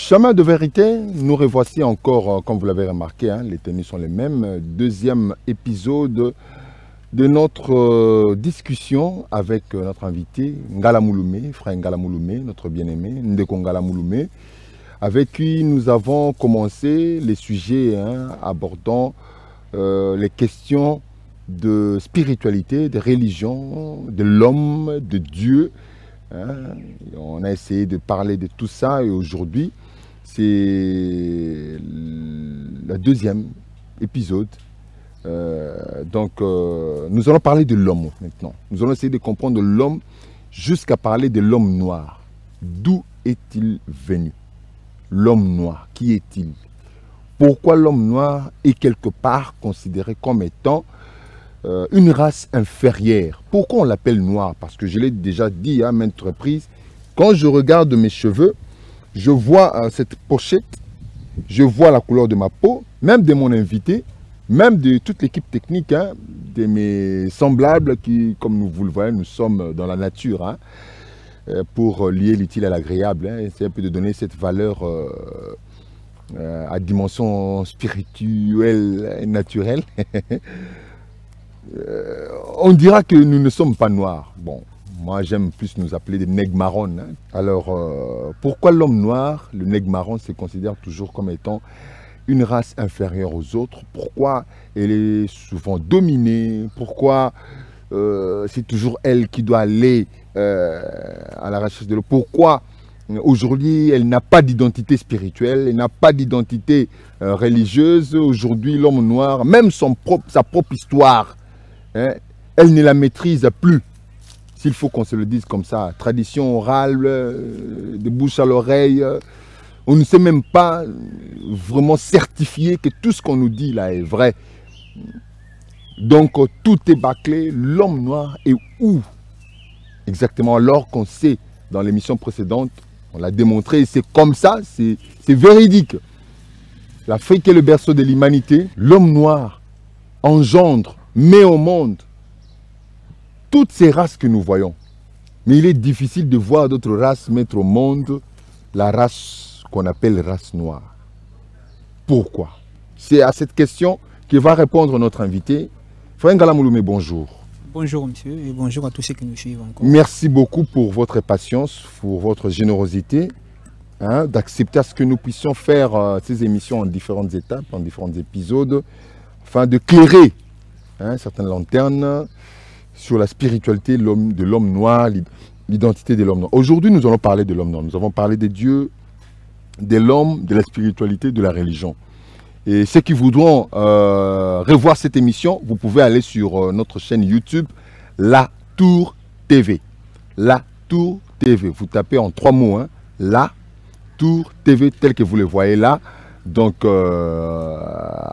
Chemin de vérité, nous revoici encore, comme vous l'avez remarqué, hein, les tenues sont les mêmes. Deuxième épisode de notre discussion avec notre invité, Ngala Mouloumé, frère Ngala Mouloumé, notre bien-aimé, Ndeko Ngala Mouloumé, avec qui nous avons commencé les sujets abordant les questions de spiritualité, de religion, de l'homme, de Dieu. On a essayé de parler de tout ça et aujourd'hui, c'est le deuxième épisode. Nous allons parler de l'homme maintenant. Nous allons essayer de comprendre l'homme jusqu'à parler de l'homme noir. D'où est-il venu? L'homme noir, qui est-il? Pourquoi l'homme noir est quelque part considéré comme étant une race inférieure? Pourquoi on l'appelle noir? Parce que je l'ai déjà dit à maintes reprises, quand je regarde mes cheveux, je vois cette pochette, je vois la couleur de ma peau, même de mon invité, même de toute l'équipe technique, de mes semblables qui, comme vous le voyez, nous sommes dans la nature, pour lier l'utile à l'agréable, essayer un peu de donner cette valeur à dimension spirituelle et naturelle. On dira que nous ne sommes pas noirs. Bon, moi j'aime plus nous appeler des nègres marrons. Alors, pourquoi l'homme noir, le nègre marron, se considère toujours comme étant une race inférieure aux autres? Pourquoi elle est souvent dominée? Pourquoi c'est toujours elle qui doit aller à la recherche de l'eau? Pourquoi aujourd'hui elle n'a pas d'identité spirituelle, elle n'a pas d'identité religieuse? Aujourd'hui l'homme noir, même sa propre histoire, elle ne la maîtrise plus. S'il faut qu'on se le dise comme ça, tradition orale, de bouche à l'oreille, on ne sait même pas vraiment certifier que tout ce qu'on nous dit là est vrai. Donc tout est bâclé. L'homme noir est où exactement? Alors qu'on sait dans l'émission précédente, on l'a démontré, c'est comme ça, c'est véridique. L'Afrique est le berceau de l'humanité. L'homme noir engendre, met au monde toutes ces races que nous voyons. Mais il est difficile de voir d'autres races mettre au monde la race qu'on appelle race noire. Pourquoi? C'est à cette question que va répondre notre invité. Frère Ngala Mouloumé, bonjour. Bonjour monsieur et bonjour à tous ceux qui nous suivent encore. Merci beaucoup pour votre patience, pour votre générosité, d'accepter à ce que nous puissions faire ces émissions en différentes étapes, en différents épisodes, afin de clairer certaines lanternes sur la spiritualité de l'homme noir, l'identité de l'homme noir. Aujourd'hui, nous allons parler de l'homme noir. Nous avons parlé des dieux, de l'homme, de la spiritualité, de la religion. Et ceux qui voudront revoir cette émission, vous pouvez aller sur notre chaîne YouTube, La Tour TV. La Tour TV. Vous tapez en 3 mots, La Tour TV, tel que vous le voyez là. Donc,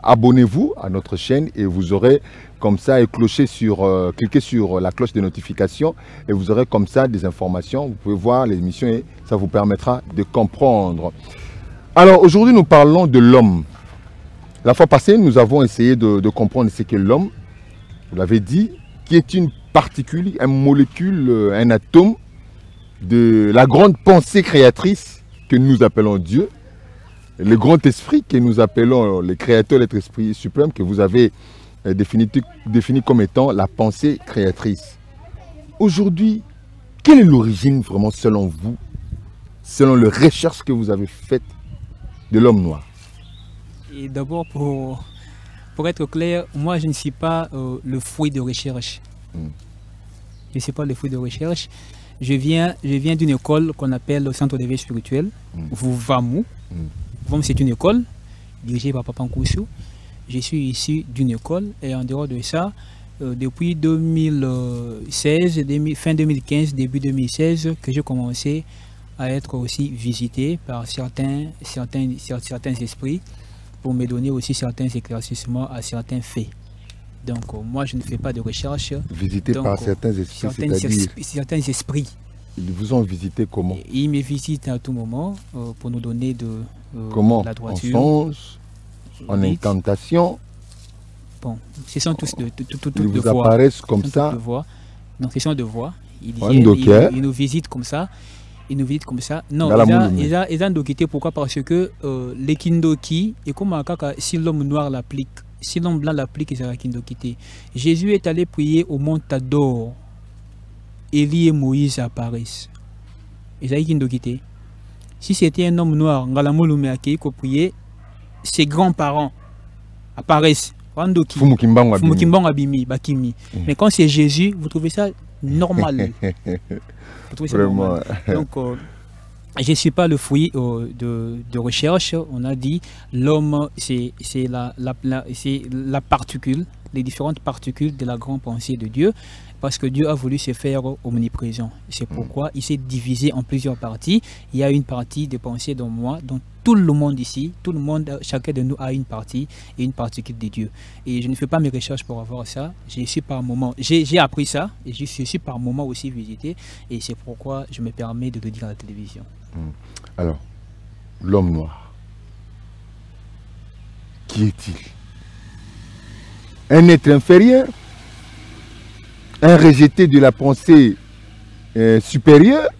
abonnez-vous à notre chaîne et vous aurez comme ça cliquez sur la cloche de notification et vous aurez comme ça des informations. Vous pouvez voir l'émission et ça vous permettra de comprendre. Alors, aujourd'hui, nous parlons de l'homme. La fois passée, nous avons essayé de comprendre ce qu'est l'homme. Vous l'avez dit, qui est une particule, une molécule, un atome de la grande pensée créatrice que nous appelons Dieu. Le grand esprit que nous appelons le créateur, l'être esprit suprême, que vous avez défini comme étant la pensée créatrice. Aujourd'hui, quelle est l'origine vraiment selon vous, selon les recherches que vous avez faites de l'homme noir? Et d'abord, pour être clair, moi je ne suis pas le fruit de recherche. Je ne suis pas le fruit de recherche. Je viens d'une école qu'on appelle le Centre d'éveil spirituel, VAMU. VAMU, c'est une école dirigée par Papa Nkoussou. Je suis issu d'une école et en dehors de ça, depuis 2016, fin 2015, début 2016, que j'ai commencé à être aussi visité par certains esprits pour me donner aussi certains éclaircissements à certains faits. Donc moi je ne fais pas de recherche. Visité par certains esprits, c'est-à-dire certains esprits. Ils vous ont visité comment? Ils me visitent à tout moment pour nous donner de la droiture. En songe, en incantation? Bon, ce sont tous de ils vous apparaissent comme ça? Non, ce sont de voix. Ils nous visitent comme ça. Et nous dites comme ça. Non, ils ont quitté. Pourquoi? Parce que les kindoki, et comme si l'homme noir l'applique, si l'homme blanc l'applique, ils ont quitté. Jésus est allé prier au mont Tador. Élie et Moïse apparaissent. Ils ont quitté. Si c'était un homme noir, Ngalamolumeake, qui priait, ses grands-parents apparaissent. Fumukimbang Abimi, Bakimi. Mais quand c'est Jésus, vous trouvez ça normal. Vous trouvez ça normal. Donc, je ne suis pas le fruit de recherche. On a dit l'homme, c'est la particule, les différentes particules de la grande pensée de Dieu. Parce que Dieu a voulu se faire omniprésent. C'est pourquoi il s'est divisé en plusieurs parties. Il y a une partie de pensée dans moi, dans tout le monde ici. Tout le monde, chacun de nous a une partie et une particule de Dieu. Et je ne fais pas mes recherches pour avoir ça. Je suis par moment, j'ai appris ça et je suis par moment aussi visité. Et c'est pourquoi je me permets de le dire à la télévision. Alors, l'homme noir, qui est-il? Un être inférieur? Un rejeté de la pensée supérieure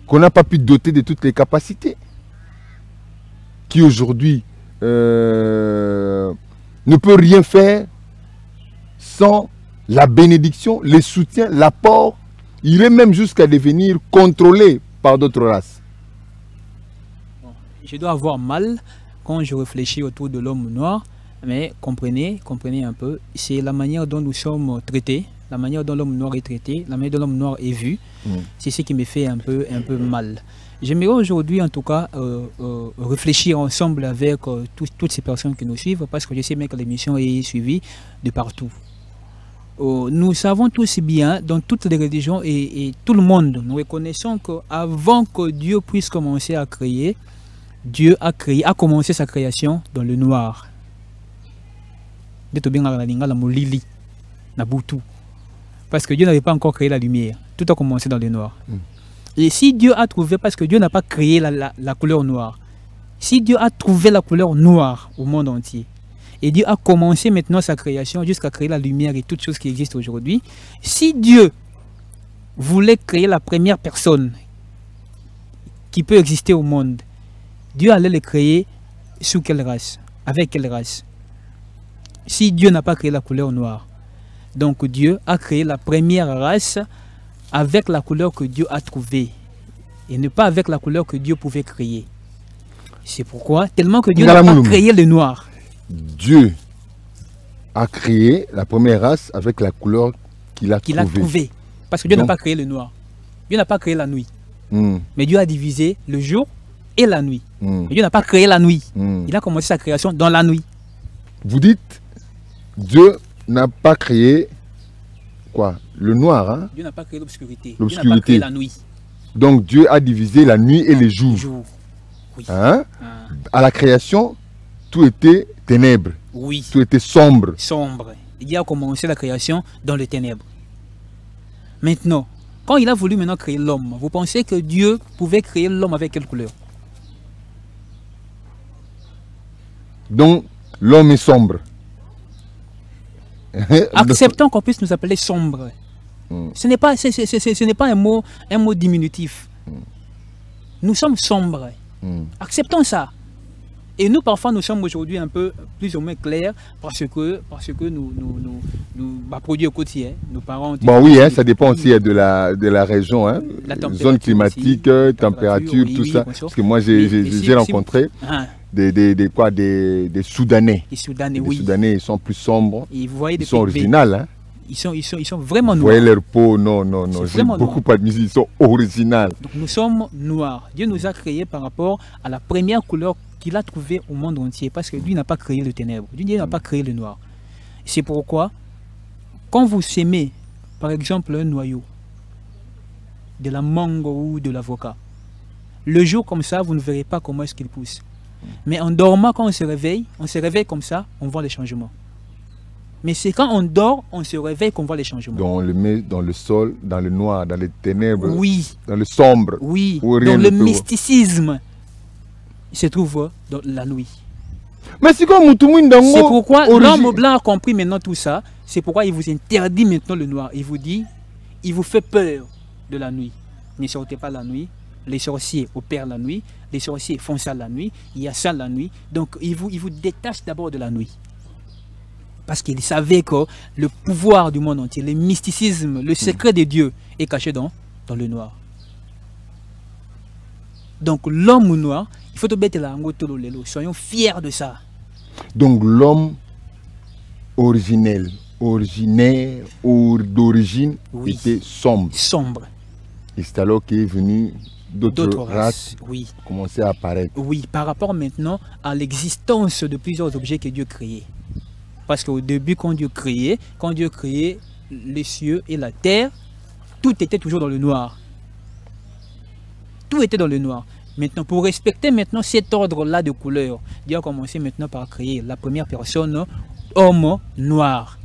qu'on n'a pas pu doter de toutes les capacités, qui aujourd'hui ne peut rien faire sans la bénédiction, le soutien, l'apport. Il est même jusqu'à devenir contrôlé par d'autres races. Je dois avoir mal quand je réfléchis autour de l'homme noir. Mais comprenez un peu, c'est la manière dont nous sommes traités, la manière dont l'homme noir est traité, la manière dont l'homme noir est vu. C'est ce qui me fait un peu mal. J'aimerais aujourd'hui en tout cas réfléchir ensemble avec toutes ces personnes qui nous suivent, parce que je sais bien que l'émission est suivie de partout. Nous savons tous bien, dans toutes les religions et tout le monde, nous reconnaissons qu'avant que Dieu puisse commencer à créer, Dieu a commencé sa création dans le noir. Parce que Dieu n'avait pas encore créé la lumière. Tout a commencé dans le noir. Et si Dieu a trouvé, parce que Dieu n'a pas créé la couleur noire, si Dieu a trouvé la couleur noire au monde entier, et Dieu a commencé maintenant sa création jusqu'à créer la lumière et toutes choses qui existent aujourd'hui, si Dieu voulait créer la première personne qui peut exister au monde, Dieu allait le créer sous quelle race? Avec quelle race? Si Dieu n'a pas créé la couleur noire, donc Dieu a créé la première race avec la couleur que Dieu a trouvée et ne pas avec la couleur que Dieu pouvait créer. C'est pourquoi, tellement que Dieu n'a pas créé le noir. Dieu a créé la première race avec la couleur qu'il a trouvée. Parce que Dieu n'a pas créé le noir. Dieu n'a pas créé la nuit. Mais Dieu a divisé le jour et la nuit. Mais Dieu n'a pas créé la nuit. Il a commencé sa création dans la nuit. Vous dites Dieu n'a pas créé quoi? Le noir, hein? Dieu n'a pas créé l'obscurité. Dieu n'a pas créé la nuit. Donc Dieu a divisé la nuit et les jours. Oui. Hein? À la création, tout était ténèbres. Oui. Tout était sombre. Dieu a commencé la création dans les ténèbres. Maintenant, quand il a voulu maintenant créer l'homme, vous pensez que Dieu pouvait créer l'homme avec quelle couleur? Donc l'homme est sombre. Acceptons qu'on puisse nous appeler sombre. Ce n'est pas un mot diminutif. Nous sommes sombres. Acceptons ça. Et nous, parfois, nous sommes aujourd'hui un peu plus ou moins clairs parce que nous produits au quotidien. Nos parents. Bon, oui, hein, ça dépend aussi de la région, hein, zone climatique, aussi, température, tout ça. Parce que moi, j'ai rencontré des Soudanais. Les Soudanais, ils sont plus sombres. Et vous voyez ils sont originaux. Hein. Ils sont vraiment noirs. Vous voyez leur peau, non. J'ai beaucoup admis, ils sont originaux. Donc nous sommes noirs. Dieu nous a créés par rapport à la première couleur qu'il a trouvée au monde entier. Parce que lui n'a pas créé le ténèbre. Dieu n'a pas créé le noir. C'est pourquoi, quand vous semez, par exemple, un noyau de la mangue ou de l'avocat, le jour comme ça, vous ne verrez pas comment est-ce qu'il pousse. Mais en dormant, quand on se réveille comme ça, on voit les changements. Mais c'est quand on dort, on se réveille qu'on voit les changements. Donc on le met dans le sol, dans le noir, dans les ténèbres, oui, dans le sombre. Oui, dans le mysticisme, il se trouve dans la nuit. Mais c'est pourquoi l'homme blanc a compris maintenant tout ça. C'est pourquoi il vous interdit maintenant le noir. Il vous dit, il vous fait peur de la nuit. ne sortez pas la nuit. Les sorciers opèrent la nuit. Les sorciers font ça la nuit. Il y a ça la nuit. Donc, ils vous détachent d'abord de la nuit. Parce qu'ils savaient que le pouvoir du monde entier, le mysticisme, le secret de Dieu est caché dans le noir. Donc, l'homme noir, il faut te mettre la lelo. Soyons fiers de ça. Donc, l'homme originel, originaire, d'origine, oui, était sombre. Sombre. Et c'est alors qu'est venu d'autres races oui, commencer à apparaître. Oui, par rapport maintenant à l'existence de plusieurs objets que Dieu créait. Parce qu'au début, quand Dieu créait les cieux et la terre, tout était toujours dans le noir. Tout était dans le noir. Maintenant, pour respecter maintenant cet ordre-là de couleurs, Dieu a commencé maintenant par créer la première personne, homme noir.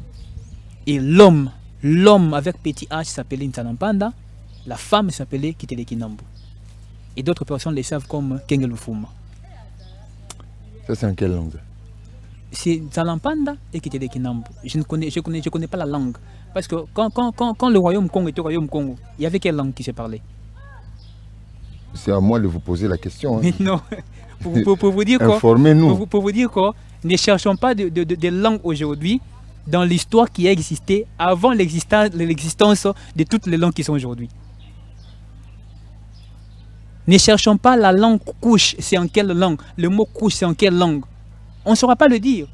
Et l'homme avec petit h s'appelait Nsalampanda, la femme s'appelait Kitelekinambu. Et d'autres personnes les savent comme Kengelufuma. Ça, c'est en quelle langue? C'est Nsalampanda et Kitelekinambu. Je ne connais pas la langue. Parce que quand le royaume Congo était au royaume Congo, il y avait quelle langue qui se parlait? C'est à moi de vous poser la question. Hein. Mais non, pour vous dire quoi? Informez-nous. Pour vous dire quoi? Ne cherchons pas de langue aujourd'hui dans l'histoire qui a existé avant l'existence de toutes les langues qui sont aujourd'hui. Ne cherchons pas la langue couche, c'est en quelle langue? Le mot couche, c'est en quelle langue? On ne saura pas le dire.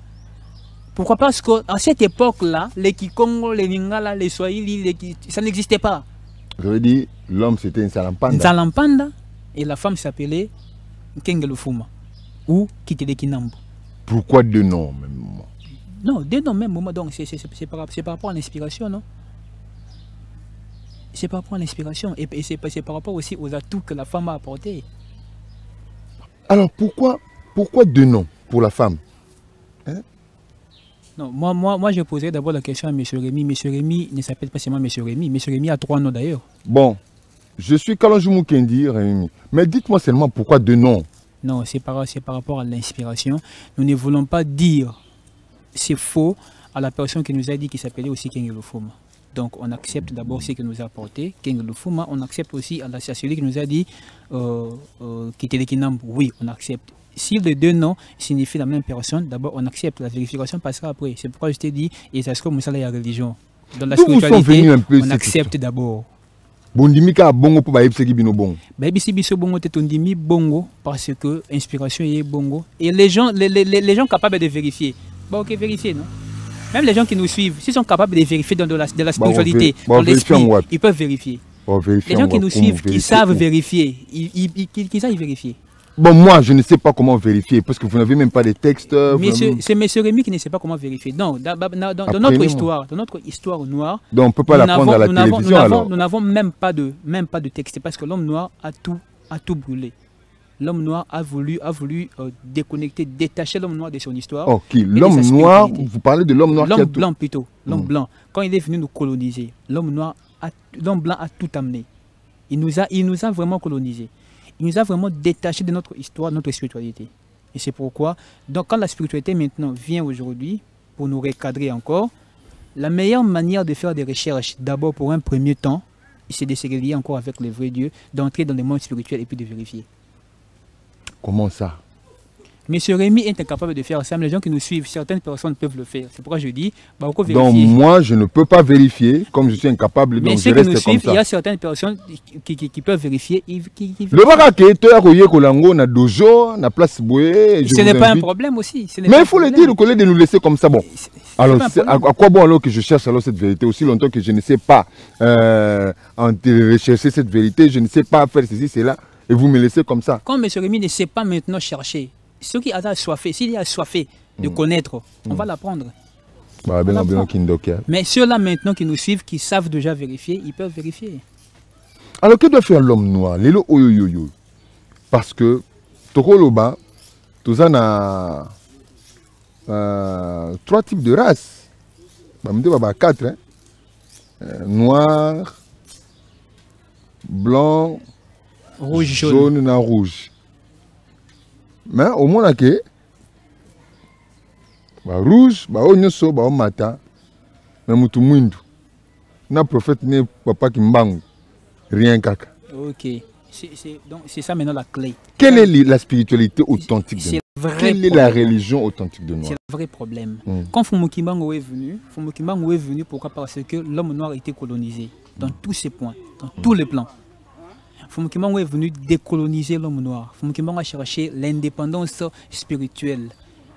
Pourquoi? Parce qu'à cette époque-là, les Kikongo, les Lingala, les Swahili, ça n'existait pas. Je veux dire, l'homme c'était Nsalampanda. Nsalampanda et la femme s'appelait Kengelufuma ou Kitelekinambu. Pourquoi deux noms même? Non, deux noms même moment. Donc c'est par rapport à l'inspiration, non? C'est par rapport à l'inspiration et c'est par rapport aussi aux atouts que la femme a apportés. Alors pourquoi deux noms pour la femme? Hein? Non, moi je poserais d'abord la question à M. Rémy. M. Rémy ne s'appelle pas seulement M. Rémy. M. Rémy a 3 noms d'ailleurs. Bon, je suis Kalonji Mukendi, Rémy. Mais dites-moi seulement pourquoi deux noms? Non, c'est par rapport à l'inspiration. Nous ne voulons pas dire c'est faux à la personne qui nous a dit qu'il s'appelait aussi Kengelufuma. Donc on accepte d'abord ce qu'il nous a apporté, Kengelufuma. On accepte aussi à celui qui nous a dit Kitelekinambu. Oui, on accepte. Si les deux noms signifient la même personne, d'abord on accepte, la vérification passera après. C'est pourquoi je t'ai dit, et ça se comme ça la religion. Dans la spiritualité, on accepte d'abord. Bondimika bongo pour baïbseki bino bongo. Baïbisi biso bongo tetondimi bongo parce que inspiration est bongo. Et les gens capables de vérifier. Bon, ok, vérifier, non? Même les gens qui nous suivent, s'ils sont capables de vérifier dans de la spiritualité, dans l'esprit, ils peuvent vérifier. Les gens qui nous suivent, qui savent vérifier, qui savent vérifier. Bon, moi, je ne sais pas comment vérifier, parce que vous n'avez même pas de textes. C'est M. Rémy qui ne sait pas comment vérifier. Non, dans notre histoire noire, donc on ne peut pas l'apprendre à la télévision. Nous n'avons même pas de texte, parce que l'homme noir a tout brûlé. L'homme noir a voulu déconnecter, détacher l'homme noir de son histoire. Ok, l'homme noir, vous parlez de l'homme noir l'homme blanc plutôt, l'homme blanc. Quand il est venu nous coloniser, l'homme blanc a tout amené. Il nous a vraiment colonisé. Il nous a vraiment détaché de notre histoire, de notre spiritualité. Et c'est pourquoi, donc, quand la spiritualité maintenant vient aujourd'hui, pour nous recadrer encore, la meilleure manière de faire des recherches, d'abord pour un premier temps, c'est de se relier encore avec le vrai Dieu, d'entrer dans le monde spirituel et puis de vérifier. Comment ça? M. Rémy est incapable de faire ça, mais les gens qui nous suivent, certaines personnes peuvent le faire. C'est pourquoi je dis, bah, donc moi, je ne peux pas vérifier, comme je suis incapable, mais donc ceux je qui reste nous suivent, comme ça. Il y a certaines personnes qui peuvent vérifier. Le baraké, tu as royé Kolango, na dojo, na place Boué. Ce n'est pas un problème aussi. Mais il faut le dire, au collègue, de nous laisser comme ça. Bon. Alors, à quoi bon alors que je cherche alors cette vérité? Aussi longtemps que je ne sais pas rechercher cette vérité, je ne sais pas faire ceci, cela, et vous me laissez comme ça. Quand M. Rémy ne sait pas maintenant chercher, ceux qui ont soifé, s'il est assoiffé de connaître, on va l'apprendre. Mais ceux-là maintenant qui nous suivent, qui savent déjà vérifier, ils peuvent vérifier. Alors que doit faire l'homme noir? Lélo oyoyoyo. Parce que Tokoloba, tout ça a 3 types de races. Il y a 4. Noir, blanc, rouge, jaune et rouge. Mais au moins, que rouge, onyoso, mata, mais mutu mwindu. Na prophète ne papa qui mbang rien kaka. Ok. Donc c'est ça maintenant la clé. Quelle est la spiritualité authentique de Noir? Quelle est la problème. religion authentique de Noir? C'est le vrai problème. Quand Fumukimbango est venu, pourquoi? Parce que l'homme noir a été colonisé dans tous ses points, dans tous les plans. Fumukimbango est venu décoloniser l'homme noir. Fumukimbango a cherché l'indépendance spirituelle.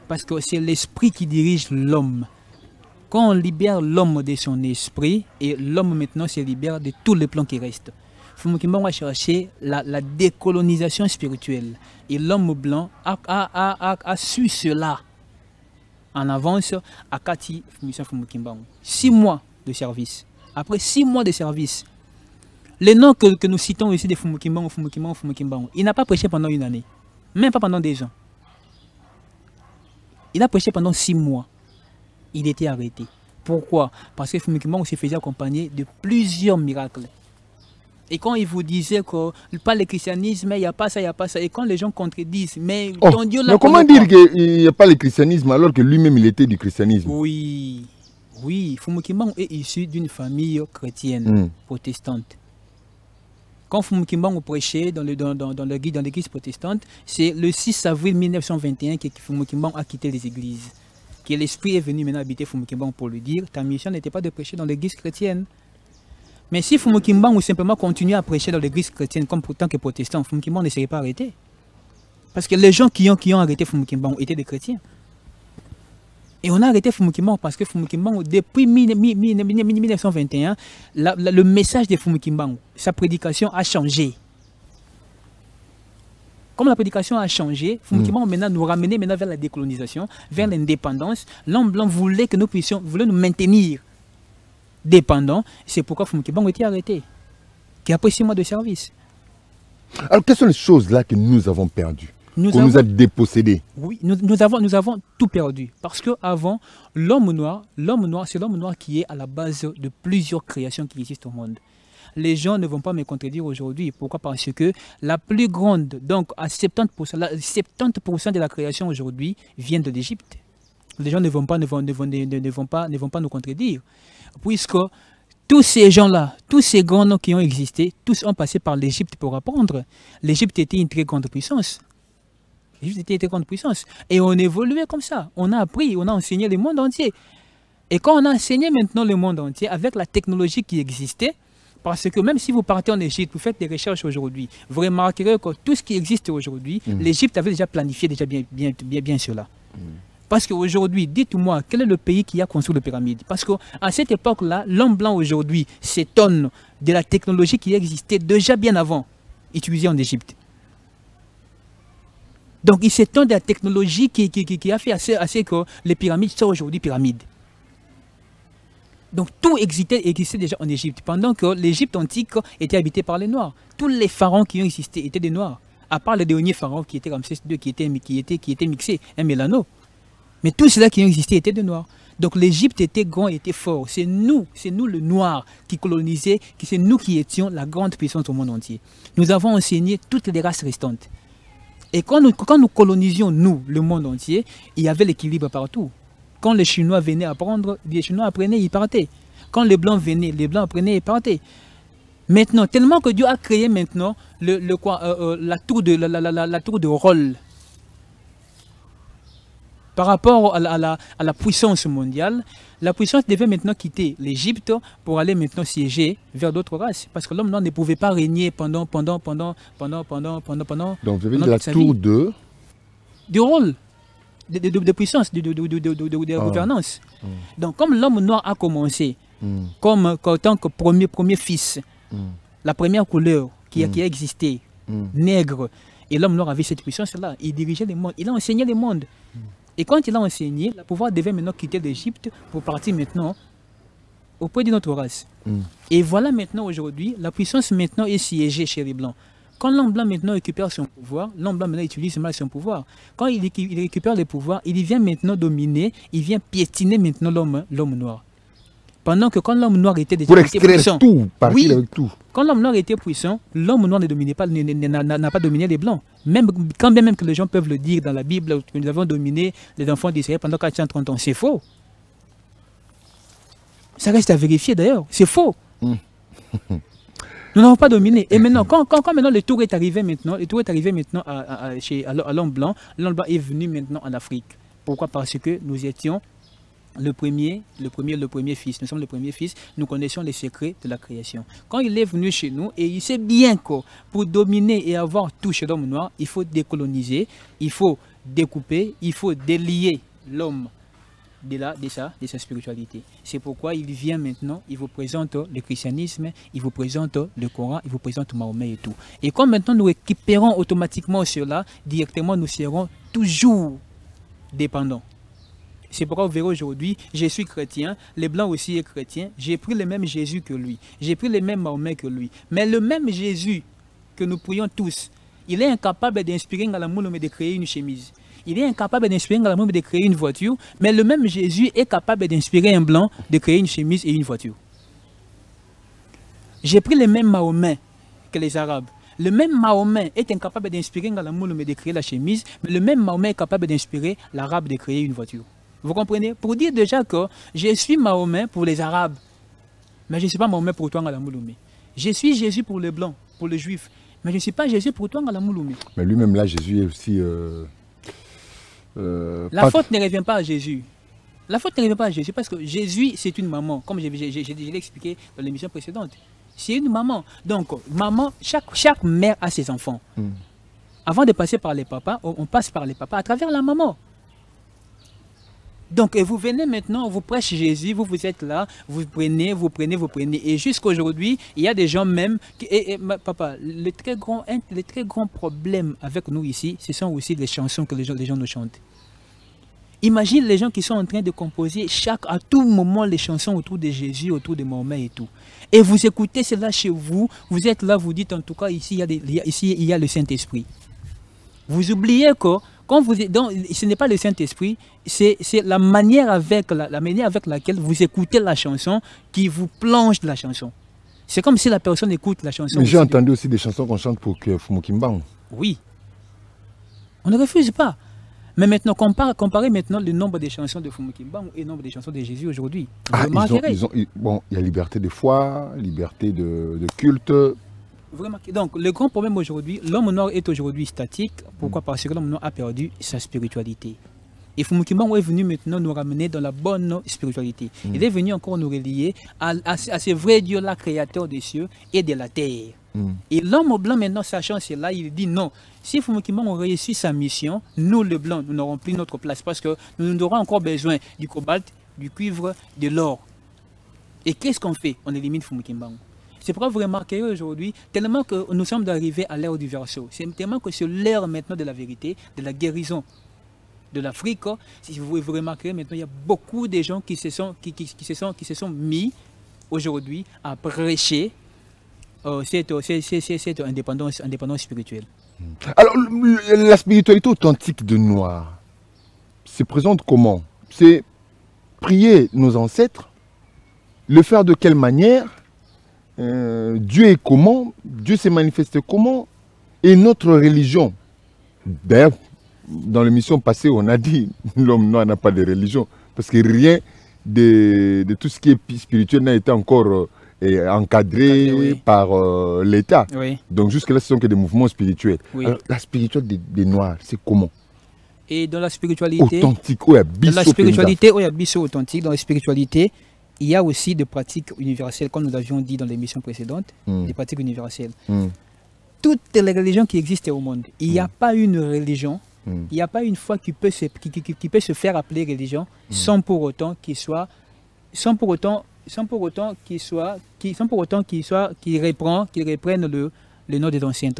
Parce que c'est l'esprit qui dirige l'homme. Quand on libère l'homme de son esprit, et l'homme maintenant se libère de tous les plans qui restent. Fumukimbango a cherché la décolonisation spirituelle. Et l'homme blanc a su cela en avance à Kati Fumukimbango. 6 mois de service. Après 6 mois de service, les noms que nous citons ici de Fumukimbango, il n'a pas prêché pendant 1 année. Même pas pendant 2 ans. Il a prêché pendant 6 mois. Il était arrêté. Pourquoi? Parce que Fumukimbango se faisait accompagner de plusieurs miracles. Et quand il vous disait que pas le christianisme, il n'y a pas ça, il n'y a pas ça. Et quand les gens contredisent, mais ton Dieu là. Mais comment dire qu'il n'y a pas le christianisme alors que lui-même il était du christianisme? Oui, oui. Fumukimbango est issu d'une famille chrétienne, protestante. Quand Fumukimbango prêchait dans l'église protestante, c'est le 6 avril 1921 que Fumukimbango a quitté les églises. Que l'esprit est venu maintenant habiter Fumukimbango pour lui dire, ta mission n'était pas de prêcher dans l'église chrétienne. Mais si Fumukimbango simplement continuait à prêcher dans l'église chrétienne comme pourtant que protestant, Fumukimbango ne serait pas arrêté. Parce que les gens qui ont arrêté Fumukimbango étaient des chrétiens. Et on a arrêté Fumukimbango parce que Fumukimbango, depuis 1921, le message de Fumukimbango, sa prédication a changé. Comme la prédication a changé, Fumukimbango maintenant nous ramenait maintenant vers la décolonisation, vers l'indépendance. L'homme blanc voulait que nous puissions, voulait nous maintenir dépendants. C'est pourquoi Fumukimbango était arrêté. Qui après 6 mois de service. Alors quelles sont les choses là que nous avons perdues? Qu'on nous a dépossédés? Oui, nous avons tout perdu. Parce qu'avant, l'homme noir, c'est l'homme noir qui est à la base de plusieurs créations qui existent au monde. Les gens ne vont pas me contredire aujourd'hui. Pourquoi? Parce que la plus grande, donc à 70%, 70% de la création aujourd'hui vient de l'Égypte. Les gens ne vont pas nous contredire. Puisque tous ces gens-là, tous ces grands noms qui ont existé, tous ont passé par l'Égypte pour apprendre. L'Égypte était une très grande puissance. L'Égypte était une très grande puissance. Et on évoluait comme ça. On a appris, on a enseigné le monde entier. Et quand on a enseigné maintenant le monde entier avec la technologie qui existait, parce que même si vous partez en Égypte, vous faites des recherches aujourd'hui, vous remarquerez que tout ce qui existe aujourd'hui, l'Égypte avait déjà planifié bien cela. Parce qu'aujourd'hui, dites-moi, quel est le pays qui a construit les pyramides? Parce qu'à cette époque-là, l'homme blanc aujourd'hui s'étonne de la technologie qui existait déjà bien avant, utilisée en Égypte. Donc il s'étonne de la technologie qui a fait assez que les pyramides sont aujourd'hui pyramides. Donc tout existait déjà en Égypte, pendant que l'Égypte antique était habitée par les Noirs. Tous les pharaons qui ont existé étaient des Noirs, à part le dernier pharaon qui était Ramsès II, qui était mixé, un mélano. Mais tous ceux-là qui ont existé étaient des Noirs. Donc l'Égypte était grand, était fort. C'est nous le Noir qui colonisait, c'est nous qui étions la grande puissance au monde entier. Nous avons enseigné toutes les races restantes. Et quand nous colonisions, nous, le monde entier, il y avait l'équilibre partout. Quand les Chinois venaient apprendre, les Chinois apprenaient, ils partaient. Quand les Blancs venaient, les Blancs apprenaient, ils partaient. Maintenant, tellement que Dieu a créé maintenant la tour de rôle. Par rapport à la puissance mondiale, la puissance devait maintenant quitter l'Égypte pour aller maintenant siéger vers d'autres races. Parce que l'homme ne pouvait pas régner pendant. Donc vous avez dit la tour du rôle, de puissance, de gouvernance. Donc comme l'homme noir a commencé, en tant que premier fils, la première couleur qui a existé, nègre, et l'homme noir avait cette puissance-là, il dirigeait le monde, il a enseigné le monde. Et quand il a enseigné, le pouvoir devait maintenant quitter l'Égypte pour partir maintenant auprès de notre race. Et voilà maintenant aujourd'hui, la puissance maintenant est siégée chez les Blancs. Quand l'homme blanc maintenant récupère son pouvoir, l'homme blanc maintenant utilise mal son pouvoir. Quand il récupère le pouvoir, il vient maintenant dominer, il vient piétiner maintenant l'homme noir. Pendant que quand l'homme noir était déjà puissant, tout, partir avec tout. Quand l'homme noir était puissant, l'homme noir n'a pas dominé les blancs. Quand bien même que les gens peuvent le dire dans la Bible, que nous avons dominé les enfants d'Israël pendant 430 ans, c'est faux. Ça reste à vérifier d'ailleurs, c'est faux. Nous Nous n'avons pas dominé. Et maintenant, quand maintenant le tour est arrivé maintenant, à l'homme blanc est venu maintenant en Afrique. Pourquoi? Parce que nous étions le premier fils. Nous sommes le premier fils. Nous connaissons les secrets de la création. Quand il est venu chez nous, et il sait bien que pour dominer et avoir tout chez l'homme noir, il faut décoloniser, il faut découper, il faut délier l'homme de sa spiritualité. C'est pourquoi il vient maintenant, il vous présente le christianisme, il vous présente le Coran, il vous présente Mahomet et tout. Et comme maintenant nous récupérons automatiquement cela, directement nous serons toujours dépendants. C'est pourquoi vous verrez aujourd'hui, je suis chrétien, les blancs aussi est chrétien, j'ai pris le même Jésus que lui, j'ai pris le même Mahomet que lui. Mais le même Jésus que nous prions tous, il est incapable d'inspirer Ngalamoulou de créer une chemise. Il est incapable d'inspirer Ngalamoulou de créer une voiture, mais le même Jésus est capable d'inspirer un blanc de créer une chemise et une voiture. J'ai pris le même Mahomet que les Arabes. Le même Mahomet est incapable d'inspirer Ngalamoulou de créer la chemise, mais le même Mahomet est capable d'inspirer l'Arabe de créer une voiture. Vous comprenez? Pour dire déjà que je suis Mahomet pour les Arabes, mais je ne suis pas Mahomet pour toi, Ngalamouloumé. Je suis Jésus pour les Blancs, pour les Juifs, mais je ne suis pas Jésus pour toi, Ngalamouloumé. Mais lui-même là, Jésus est aussi... La faute ne revient pas à Jésus. La faute ne revient pas à Jésus parce que Jésus, c'est une maman, comme je l'ai expliqué dans l'émission précédente. C'est une maman. Donc, maman, chaque mère a ses enfants. Avant de passer par les papas, on passe par les papas à travers la maman. Donc, et vous venez maintenant, vous prêchez Jésus, vous êtes là, vous prenez. Et jusqu'aujourd'hui, il y a des gens même... papa, le très grand problème avec nous ici, ce sont aussi les chansons que les gens nous chantent. Imagine les gens qui sont en train de composer à tout moment les chansons autour de Jésus, autour de Mahomet et tout. Et vous écoutez cela chez vous, vous êtes là, vous dites en tout cas, ici il y a le Saint-Esprit. Vous oubliez que... ce n'est pas le Saint-Esprit, c'est la manière avec laquelle vous écoutez la chanson qui vous plonge de la chanson. C'est comme si la personne écoute la chanson. Mais j'ai entendu aussi des chansons qu'on chante pour Fumukimbangu. Oui. On ne refuse pas. Mais maintenant, comparez maintenant le nombre de chansons de Fumukimbangu et le nombre de chansons de Jésus aujourd'hui. Bon, il y a liberté de foi, liberté de culte. Vraiment. Donc, le grand problème aujourd'hui, l'homme noir est aujourd'hui statique. Pourquoi? Parce que l'homme noir a perdu sa spiritualité. Et Fumukimbangu est venu maintenant nous ramener dans la bonne spiritualité. Il est venu encore nous relier à ce vrai Dieu-là, créateur des cieux et de la terre. Et l'homme blanc, maintenant, sachant cela, il dit non. Si Fumukimbangu réussit sa mission, nous, les blancs, nous n'aurons plus notre place parce que nous aurons encore besoin du cobalt, du cuivre, de l'or. Et qu'est-ce qu'on fait? On élimine Fumukimbangu. C'est pourquoi vous remarquez aujourd'hui, tellement que nous sommes arrivés à l'ère du verseau, c'est tellement que c'est l'ère maintenant de la vérité, de la guérison de l'Afrique. Si vous remarquerez maintenant, il y a beaucoup de gens qui se sont mis aujourd'hui à prêcher cette indépendance spirituelle. Alors, la spiritualité authentique de Noir se présente comment? C'est prier nos ancêtres, le faire de quelle manière? Dieu est comment? Dieu s'est manifesté comment? Et notre religion? D'ailleurs, dans l'émission passée, on a dit l'homme noir n'a pas de religion. Parce que rien de tout ce qui est spirituel n'a été encore encadré par l'État. Oui. Donc jusque-là, ce sont que des mouvements spirituels. Oui. Alors, la spiritualité des Noirs, c'est comment? Et dans la spiritualité... Authentique, dans la spiritualité, authentique, dans la spiritualité, il y a aussi des pratiques universelles, comme nous l'avions dit dans l'émission précédente, des pratiques universelles. Toutes les religions qui existent au monde, il n'y a pas une religion, il n'y a pas une foi qui peut se faire appeler religion sans pour autant qu'il reprenne le nom des anciens.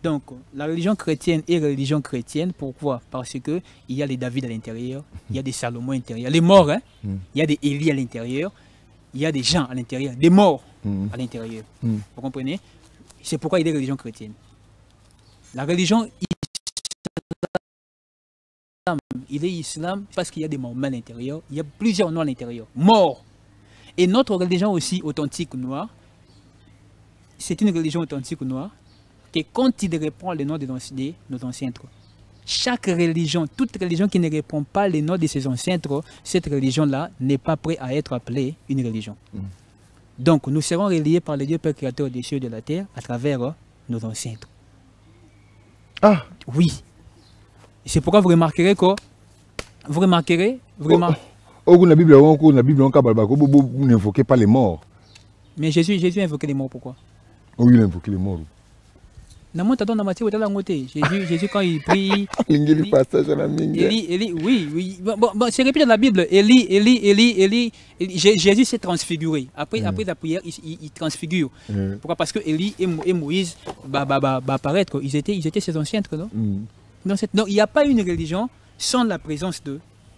Donc, la religion chrétienne est religion chrétienne. Pourquoi? Parce qu'il y a les David à l'intérieur, il y a des Salomon à l'intérieur, les morts, hein? Il y a des Élie à l'intérieur, il y a des gens à l'intérieur, des morts à l'intérieur. Vous comprenez? C'est pourquoi il est religion chrétienne. La religion islam, il est islam parce qu'il y a des morts à l'intérieur, il y a plusieurs noms à l'intérieur, morts. Et notre religion aussi authentique noire, c'est une religion authentique noire, et quand il reprend le nom de nos ancêtres, chaque religion, toute religion qui ne répond pas le nom de ses ancêtres, cette religion-là n'est pas prête à être appelée une religion. Donc, nous serons reliés par le Dieu Père Créateur des cieux et de la terre à travers nos ancêtres. Ah. Oui. C'est pourquoi vous remarquerez que... Vous remarquerez... La Bible, vous n'invoquez pas les morts. Mais Jésus a invoqué les morts, pourquoi? Oui, il a invoqué les morts. Jésus, quand il prie... oui. Bon, c'est répété dans la Bible. Jésus s'est transfiguré. Après la prière, il transfigure. Pourquoi? Parce que Élie et Moïse apparaître. Ils étaient ses ancêtres, non? Donc, il n'y a pas une religion sans la présence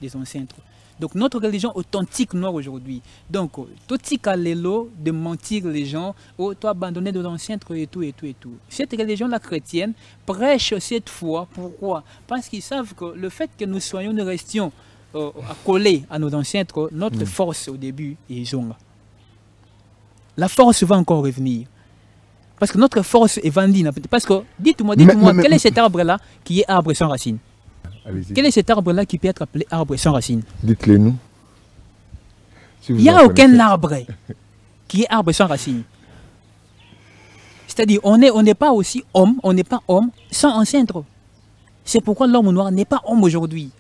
des ancêtres. Donc notre religion authentique noire aujourd'hui. Donc tout l'élo de mentir les gens, toi abandonner de l'ancêtre et tout. Cette religion-là chrétienne prêche cette foi. Pourquoi? Parce qu'ils savent que le fait que nous restions accolés à nos ancêtres, notre force au début ils ont. La force va encore revenir. Parce que notre force est vendue. Parce que dites-moi, quel est cet arbre-là qui est arbre sans racine? Quel est cet arbre-là qui peut être appelé arbre sans racine? Dites-le nous. Il n'y a aucun arbre qui est arbre sans racine. C'est-à-dire, on n'est pas aussi homme, on n'est pas homme sans ancêtre. C'est pourquoi l'homme noir n'est pas homme aujourd'hui.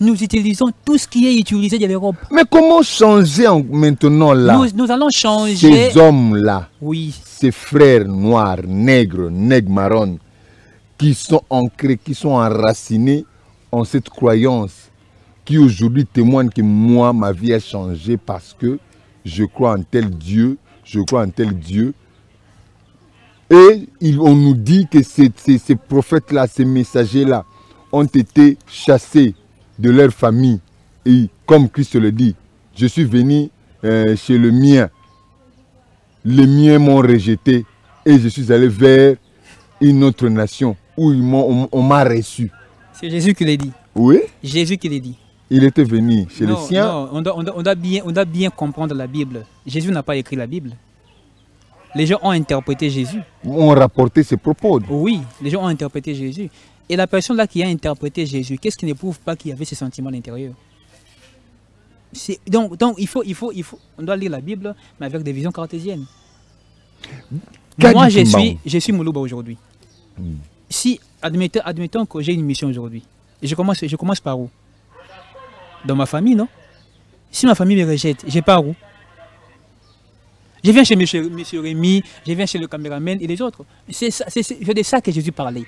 Nous utilisons tout ce qui est utilisé de l'Europe. Mais comment changer maintenant là? Nous allons changer. Ces hommes-là, oui. Ces frères noirs, nègres marrons, qui sont ancrés, qui sont enracinés en cette croyance, qui aujourd'hui témoignent que moi, ma vie a changé parce que je crois en tel Dieu, Et on nous dit que ces prophètes-là, ces messagers-là, ont été chassés de leur famille. Et comme Christ le dit, je suis venu chez le mien. Les miens m'ont rejeté et je suis allé vers une autre nation où on m'a reçu. C'est Jésus qui l'a dit. Oui. Jésus qui l'a dit. Il était venu chez les siens. Non, on doit bien comprendre la Bible. Jésus n'a pas écrit la Bible. Les gens ont interprété Jésus. On rapporté ses propos. Oui, les gens ont interprété Jésus. Et la personne là qui a interprété Jésus, qu'est-ce qui ne prouve pas qu'il y avait ces sentiments à l'intérieur? Donc on doit lire la Bible, mais avec des visions cartésiennes. Moi, je suis Moulouba aujourd'hui. Si, admettons que j'ai une mission aujourd'hui, je commence par où? Dans ma famille, non? Si ma famille me rejette, je pars où? Je viens chez M. Rémi, je viens chez le caméraman et les autres. C'est de ça que Jésus parlait.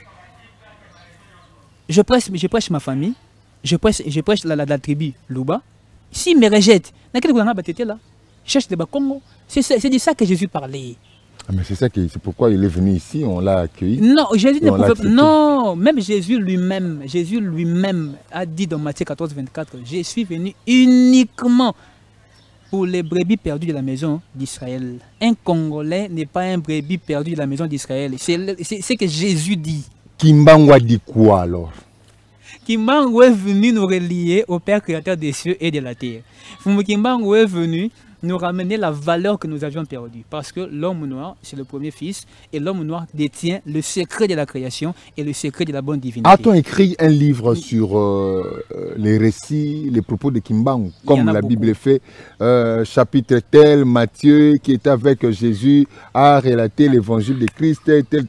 Je prêche ma famille, je prêche la tribu Louba. S'ils me rejettent, dans quel gouvernement là? Je cherche des Congo. C'est de ça que Jésus parlait. Ah, mais c'est pourquoi il est venu ici, on l'a accueilli. Non, Jésus ne pouvait pas. Non, même Jésus lui-même a dit dans Matthieu 14, 24, je suis venu uniquement pour les brebis perdues de la maison d'Israël. Un Congolais n'est pas un brebis perdu de la maison d'Israël. C'est ce que Jésus dit. Kimbangu dit quoi alors? Kimbangu est venu nous relier au Père Créateur des cieux et de la terre. Kimbangu est venu nous ramener la valeur que nous avions perdue. Parce que l'homme noir, c'est le premier fils, et l'homme noir détient le secret de la création et le secret de la bonne divinité. A-t-on écrit un livre sur les récits, les propos de Kimbangu, comme la Bible fait, chapitre tel, Matthieu, qui était avec Jésus, a relaté l'évangile de Christ, tel.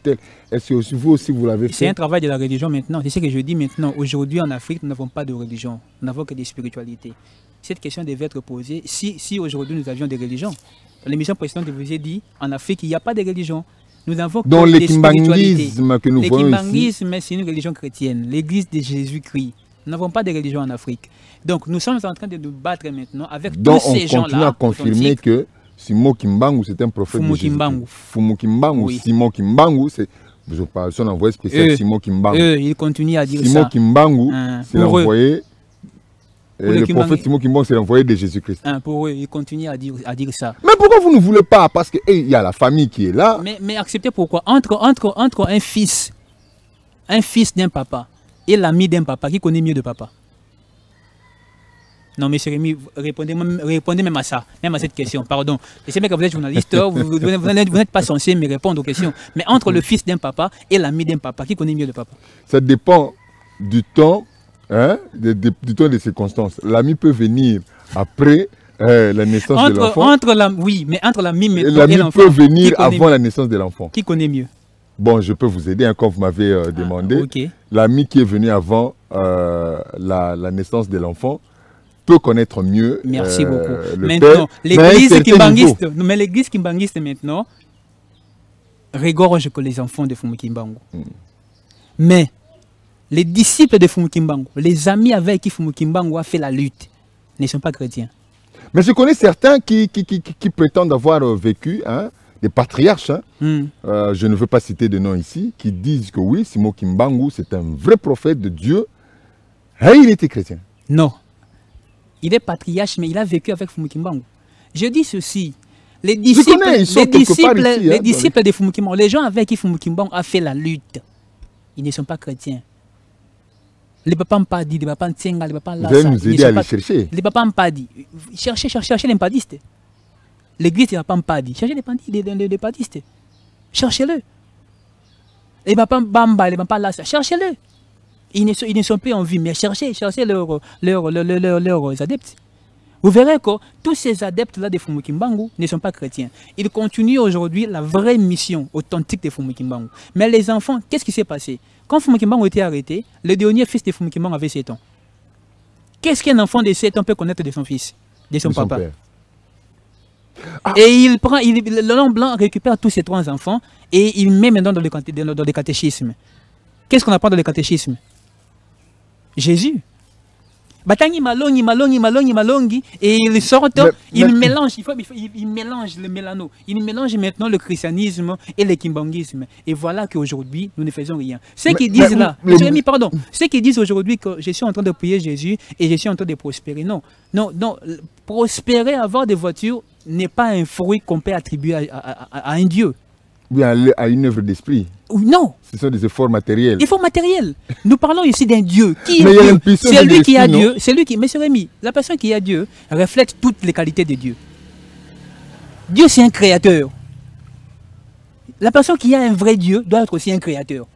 Est-ce que vous aussi vous l'avez fait? C'est un travail de la religion maintenant. C'est ce que je dis maintenant. Aujourd'hui en Afrique, nous n'avons pas de religion. Nous n'avons que des spiritualités. Cette question devait être posée si aujourd'hui nous avions des religions. Dans l'émission précédente, je vous ai dit, en Afrique, il n'y a pas de religion. Nous n'avons que des spiritualités. Que nous voyons ici. Le kimbanguisme, c'est une religion chrétienne. L'église de Jésus-Christ. Nous n'avons pas de religion en Afrique. Donc nous sommes en train de nous battre maintenant avec tous ces gens-là. Donc on continue à confirmer que Simon Kimbangu, c'est un prophète de Jésus. Fumu Kimbangu, oui. Simon Kimbangu, c'est son envoyé spécial Simon Kimbangu. Il continue à dire Simon ça. Kimbangu, c'est l'envoyé. Le prophète Simon Kimbangu, c'est l'envoyé de Jésus-Christ. Pour eux, il continue à dire ça. Mais pourquoi vous ne voulez pas? Parce qu'il y a la famille qui est là. Mais acceptez pourquoi? Entre un fils d'un papa et l'ami d'un papa, qui connaît mieux de papa? Non, monsieur Rémi, répondez même à ça, même à cette question, pardon. Je sais bien que vous êtes journaliste, vous n'êtes pas censé me répondre aux questions. Mais entre le fils d'un papa et l'ami d'un papa, qui connaît mieux de papa? Ça dépend du temps, hein, du temps des circonstances. L'ami peut venir après La naissance de l'enfant. Oui, mais entre la mie maintenant la et mie l'enfant. peut venir avant la naissance de l'enfant. Qui connaît mieux? Bon, je peux vous aider, hein, comme vous m'avez demandé. Okay. La mie qui est venue avant la naissance de l'enfant peut connaître mieux. Merci beaucoup. Le maintenant, l'église kimbanguiste maintenant regorge que les enfants de Fumu Kimbangu. Mais les disciples de Fumu Kimbangu, les amis avec qui Fumu Kimbangu a fait la lutte, ne sont pas chrétiens. Mais je connais certains qui prétendent avoir vécu, hein, des patriarches, hein, je ne veux pas citer de nom ici, qui disent que oui, Simon Kimbangu, c'est un vrai prophète de Dieu. Et il était chrétien. Non. Il est patriarche, mais il a vécu avec Fumu Kimbangu. Je dis ceci. Les disciples de Fumu Kimbangu, les gens avec qui Fumu Kimbangu a fait la lutte, ils ne sont pas chrétiens. Les papas Mpadi, les papas Ntsenga, les papas Lassa. Vous allez nous aider à les chercher. Les papas Mpadi. Cherchez les Mpadistes. L'église des papas Mpadi. Cherchez les Mpadistes. Cherchez-le. Les papas Bamba, les papas Lassa. Cherchez-le. Ils ne sont plus en vie, mais cherchez leurs adeptes. Vous verrez que tous ces adeptes-là de Fumu Kimbangu ne sont pas chrétiens. Ils continuent aujourd'hui la vraie mission authentique de Fumu Kimbangu. Mais les enfants, qu'est-ce qui s'est passé? Quand Fumu Kimbangu a été arrêté, le dernier fils de Fumu Kimbangu avait 7 ans. Qu'est-ce qu'un enfant de 7 ans peut connaître de son fils, de son papa? Et l'homme blanc récupère tous ces 3 enfants et il met maintenant dans le catéchisme. Qu'est-ce qu'on apprend dans le catéchisme? Jésus. Batangi malongi, et ils sortent, ils mélangent, ils mélangent le mélano, ils mélangent maintenant le christianisme et le kimbanguisme. Et voilà qu'aujourd'hui, nous ne faisons rien. Ceux qui disent là, ceux qui disent aujourd'hui que je suis en train de prier Jésus et je suis en train de prospérer. Non, prospérer, avoir des voitures n'est pas un fruit qu'on peut attribuer à un Dieu. Oui, à une œuvre d'esprit. Non. Ce sont des efforts matériels. Efforts matériels. Nous parlons ici d'un Dieu. Qui est Dieu? C'est lui qui a Dieu. C'est lui qui. Monsieur Rémi, la personne qui a Dieu reflète toutes les qualités de Dieu. Dieu, c'est un créateur. La personne qui a un vrai Dieu doit être aussi un créateur.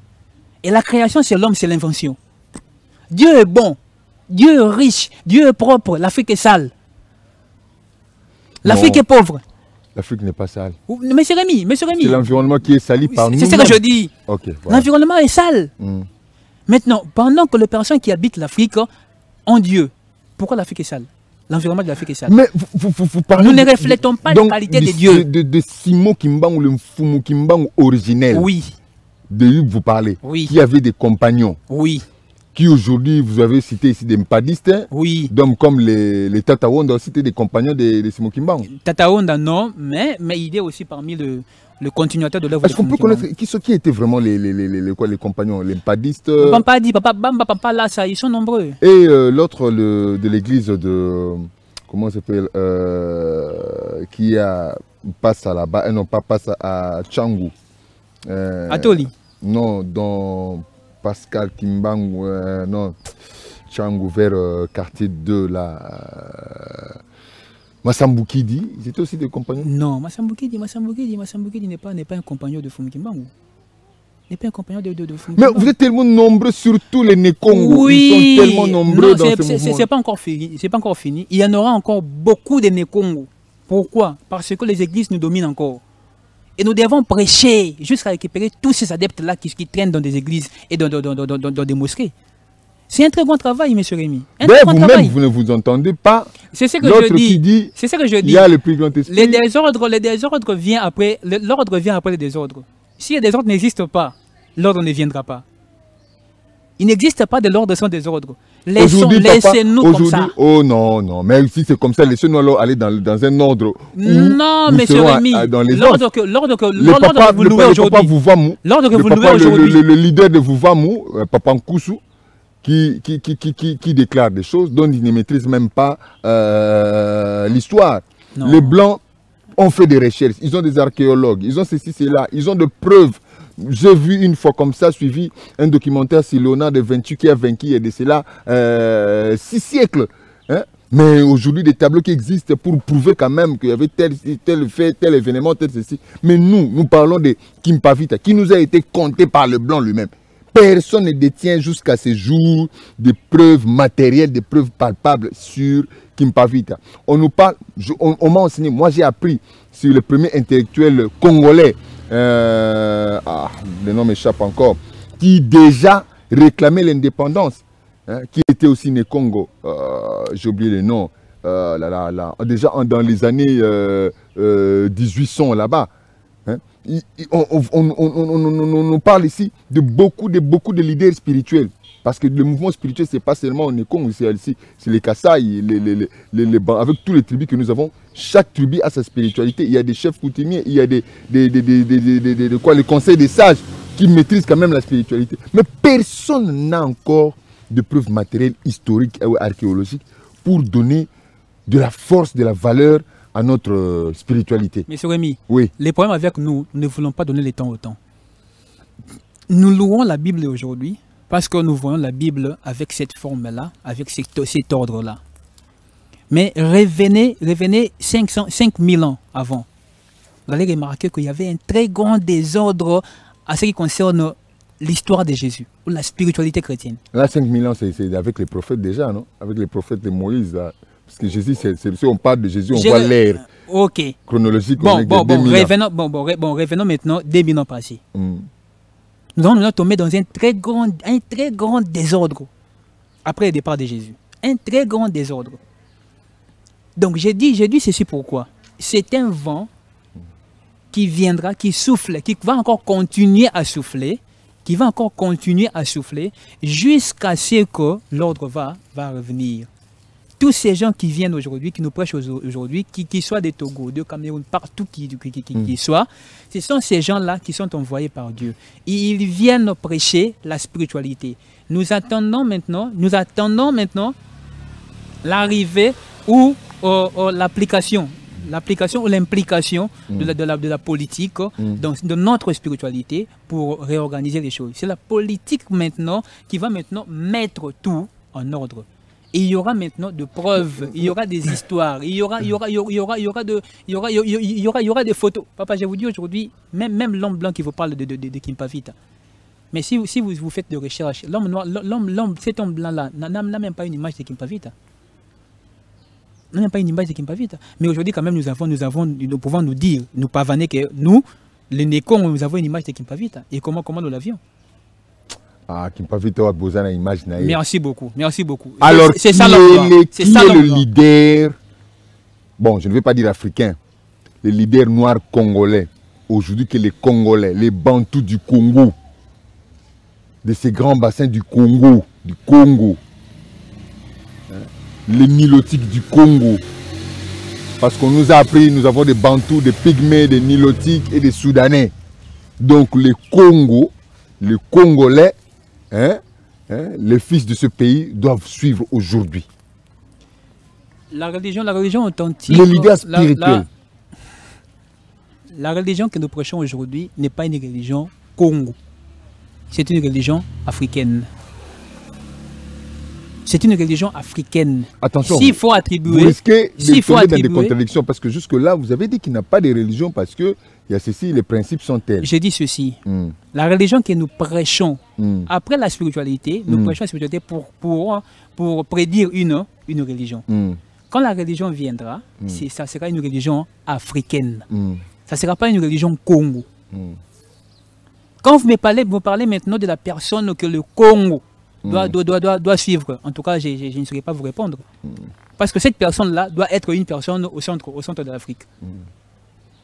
Et la création, c'est l'homme, c'est l'invention. Dieu est bon. Dieu est riche. Dieu est propre. L'Afrique est sale. L'Afrique est pauvre. L'Afrique n'est pas sale. Monsieur Rémi. C'est l'environnement qui est sali par nous. C'est ce que je dis. Okay, voilà. L'environnement est sale. Maintenant, pendant que les personnes qui habitent l'Afrique ont Dieu, pourquoi l'Afrique est sale? L'environnement de l'Afrique est sale. Mais vous parlez. Nous ne reflétons pas la qualité de Dieu. De Simon Kimbangu, le Fumu Kimbangu originel. Oui. De lui, vous parlez. Oui. Qui avait des compagnons. Oui. Qui aujourd'hui, vous avez cité ici des Mpadistes. Oui. Donc comme les Tatawonda, c'était des compagnons de Simon Kimbangu. Tatawonda, non, mais il est aussi parmi le continuateur de l'œuvre. Est-ce qu'on peut connaître qui étaient vraiment les compagnons, les Mpadistes? Papa Bamba, Papa Lassa, ils sont nombreux. Et l'autre de l'église de... Comment ça s'appelle qui passe à là-bas, non pas passe à Tchangou. Atoli. Non, dans... Pascal Kimbangu, non, Tchangou vers quartier 2, là. Massambukidi, ils étaient aussi des compagnons? Non, Massambukidi n'est pas un compagnon de Fumu Kimbangu. N'est pas un compagnon de Fumu Kimbangu. Mais vous êtes tellement nombreux, surtout les Nekongo. Oui, ils sont tellement nombreux dans ce mouvement. C'est pas encore fini. C'est pas encore fini. Il y en aura encore beaucoup de Nekongo. Pourquoi? Parce que les églises nous dominent encore. Et nous devons prêcher jusqu'à récupérer tous ces adeptes-là qui traînent dans des églises et dans des mosquées. C'est un très bon travail, M. Rémi. Mais vous-même, vous ne vous entendez pas. C'est ce que je dis. Qui dit, c'est ce que je dis. Il y a le plus grand esprit. Les désordres viennent après. L'ordre vient après les désordres. Si les désordres n'existent pas, l'ordre ne viendra pas. Il n'existe pas de l'ordre sans désordre. Laissez-nous comme ça. Oh non, mais si c'est comme ça, laissez-nous alors aller dans un ordre. Non, M. Rémi, l'ordre que vous louez aujourd'hui. L'ordre que vous louez aujourd'hui. Le leader de Vuvamu, Papa Nkoussou, qui déclare des choses dont il ne maîtrise même pas l'histoire. Les Blancs ont fait des recherches, ils ont des archéologues, ils ont ceci, cela, ils ont des preuves. J'ai vu une fois comme ça, suivi un documentaire sur Léonard de Vinci qui a vaincu il y a de cela 6 siècles. Hein? Mais aujourd'hui, des tableaux qui existent pour prouver quand même qu'il y avait tel fait, tel événement, tel ceci. Mais nous parlons de Kimpavita, qui nous a été compté par le Blanc lui-même. Personne ne détient jusqu'à ce jour des preuves matérielles, des preuves palpables sur Kimpavita. On nous parle, on m'a enseigné, moi j'ai appris sur le premier intellectuel congolais, le nom m'échappe encore, qui déjà réclamait l'indépendance, hein, qui était aussi né Congo, j'ai oublié le nom, déjà dans les années 1800 là-bas. Hein, on parle ici de beaucoup de leaders spirituels. Parce que le mouvement spirituel, ce n'est pas seulement au Congo, c'est les Kasaï, avec tous les tribus que nous avons. Chaque tribu a sa spiritualité. Il y a des chefs coutumiers, il y a les conseils des sages qui maîtrisent quand même la spiritualité. Mais personne n'a encore de preuves matérielles, historiques ou archéologiques pour donner de la force, de la valeur à notre spiritualité. Monsieur Rémi, oui. Les problèmes avec nous ne voulons pas donner le temps au temps. Nous louons la Bible aujourd'hui parce que nous voyons la Bible avec cette forme-là, avec cet ordre-là. Mais revenez 5000 ans avant. Vous allez remarquer qu'il y avait un très grand désordre à ce qui concerne l'histoire de Jésus, ou la spiritualité chrétienne. Là, 5000 ans, c'est avec les prophètes déjà, non? Avec les prophètes de Moïse. Là. Parce que Jésus, si on parle de Jésus, on voit l'ère chronologique. Revenons maintenant 2000 ans passés. Nous allons tomber dans un très grand désordre après le départ de Jésus. Un très grand désordre. Donc j'ai dit ceci pourquoi. C'est un vent qui viendra, qui souffle, qui va encore continuer à souffler, jusqu'à ce que l'ordre va revenir. Tous ces gens qui viennent aujourd'hui, qui nous prêchent aujourd'hui, qui soient des Togo, de Cameroun, partout qui soient, ce sont ces gens-là qui sont envoyés par Dieu. Ils viennent prêcher la spiritualité. Nous attendons maintenant l'arrivée ou l'application ou l'implication de la politique de notre spiritualité pour réorganiser les choses. C'est la politique maintenant qui va maintenant mettre tout en ordre. Et il y aura maintenant de preuves, il y aura des histoires, il y aura des photos. Papa, je vous dis aujourd'hui, même l'homme blanc qui vous parle de Kimpavita. Mais si vous faites des recherches, l'homme noir, cet homme blanc-là n'a même pas une image de Kimpavita. N'a même pas une image de Kimpavita. Mais aujourd'hui, quand même, nous pouvons nous dire, nous pavaner que nous, les Nécons, nous avons une image de Kimpavita. Et comment nous l'avions? Kimpavita a besoin d'une image. Merci beaucoup. Alors, c'est ça qui est le leader, bon, je ne vais pas dire africain, le leader noir congolais, aujourd'hui que les Congolais, les Bantous du Congo, de ces grands bassins du Congo, les Nilotiques du Congo, parce qu'on nous a appris, nous avons des Bantous, des Pygmées, des Nilotiques et des Soudanais. Donc les Congolais, les fils de ce pays doivent suivre aujourd'hui. La religion authentique. Les leaders spirituels. La religion que nous prêchons aujourd'hui n'est pas une religion Congo. C'est une religion africaine. C'est une religion africaine. Attention, s'il faut attribuer, vous risquez de tomber dans des contradictions parce que jusque-là, vous avez dit qu'il n'y a pas de religion parce que il y a ceci, les principes sont tels. J'ai dit ceci. La religion que nous prêchons, après la spiritualité, nous prêchons la spiritualité pour prédire une religion. Quand la religion viendra, ça sera une religion africaine. Ça ne sera pas une religion Congo. Quand vous parlez maintenant de la personne que le Congo doit suivre, en tout cas, je ne saurais pas vous répondre. Parce que cette personne-là doit être une personne au centre de l'Afrique.